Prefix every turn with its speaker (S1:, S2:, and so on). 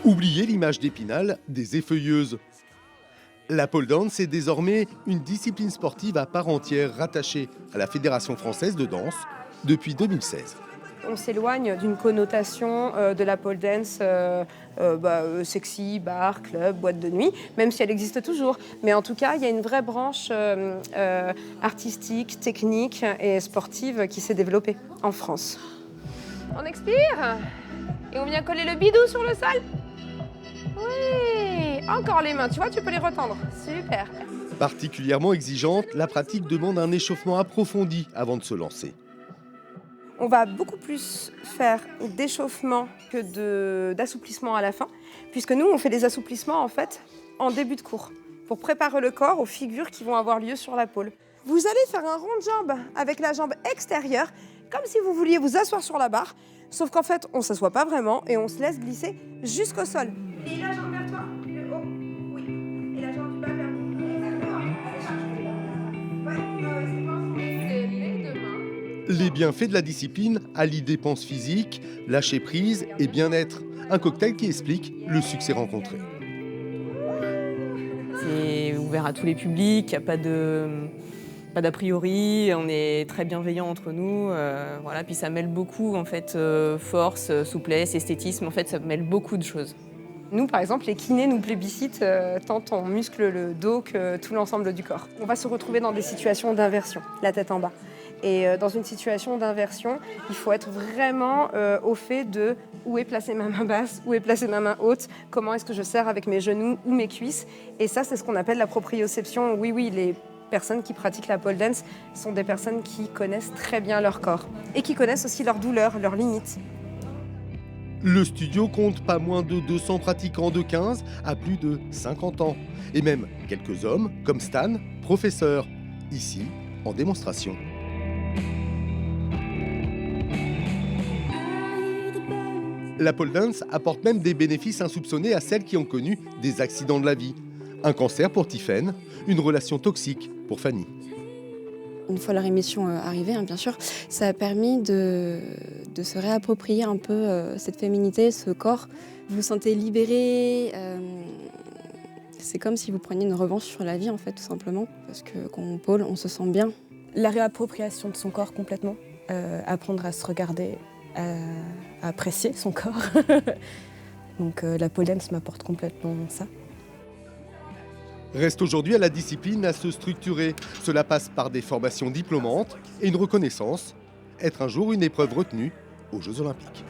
S1: Oubliez l'image d'Épinal des effeuilleuses. La pole dance est désormais une discipline sportive à part entière rattachée à la Fédération française de danse depuis 2016.
S2: On s'éloigne d'une connotation de la pole dance sexy, bar, club, boîte de nuit, même si elle existe toujours. Mais en tout cas, il y a une vraie branche artistique, technique et sportive qui s'est développée en France. On expire et on vient coller le bidou sur le sol. Oui, encore les mains, tu vois, tu peux les retendre. Super.
S1: Particulièrement exigeante, la pratique demande un échauffement approfondi avant de se lancer.
S2: On va beaucoup plus faire d'échauffement que d'assouplissement à la fin, puisque nous, on fait des assouplissements en fait en début de cours, pour préparer le corps aux figures qui vont avoir lieu sur la pole. Vous allez faire un rond de jambe avec la jambe extérieure, comme si vous vouliez vous asseoir sur la barre, sauf qu'en fait, on ne s'assoit pas vraiment et on se laisse glisser jusqu'au sol. Et la jambe vers toi, le haut, oui. Et la jambe du bas vers vous. Exactement, c'est ça. Ouais, c'est bon. C'est les deux mains.
S1: Les bienfaits de la discipline allient dépenses physiques, lâcher prise et bien-être. Un cocktail qui explique le succès rencontré.
S3: C'est ouvert à tous les publics, il n'y a pas d'a priori, on est très bienveillants entre nous. Voilà. Puis ça mêle beaucoup en fait, force, souplesse, esthétisme, en fait ça mêle beaucoup de choses.
S2: Nous, par exemple, les kinés nous plébiscitent tant on muscle le dos que tout l'ensemble du corps. On va se retrouver dans des situations d'inversion, la tête en bas. Et dans une situation d'inversion, il faut être vraiment au fait de où est placée ma main basse, où est placée ma main haute, comment est-ce que je serre avec mes genoux ou mes cuisses. Et ça, c'est ce qu'on appelle la proprioception. Oui, les personnes qui pratiquent la pole dance sont des personnes qui connaissent très bien leur corps et qui connaissent aussi leurs douleurs, leurs limites.
S1: Le studio compte pas moins de 200 pratiquants de 15 à plus de 50 ans. Et même quelques hommes, comme Stan, professeur, ici en démonstration. La pole dance apporte même des bénéfices insoupçonnés à celles qui ont connu des accidents de la vie. Un cancer pour Tiffaine, une relation toxique pour Fanny.
S4: Une fois la rémission arrivée, bien sûr, ça a permis de se réapproprier un peu cette féminité, ce corps. Vous vous sentez libéré. C'est comme si vous preniez une revanche sur la vie, en fait, tout simplement. Parce que quand on pole, on se sent bien.
S5: La réappropriation de son corps complètement. Apprendre à se regarder, à apprécier son corps. Donc la pole dance m'apporte complètement ça.
S1: Reste aujourd'hui à la discipline à se structurer. Cela passe par des formations diplômantes et une reconnaissance. Être un jour une épreuve retenue aux Jeux Olympiques.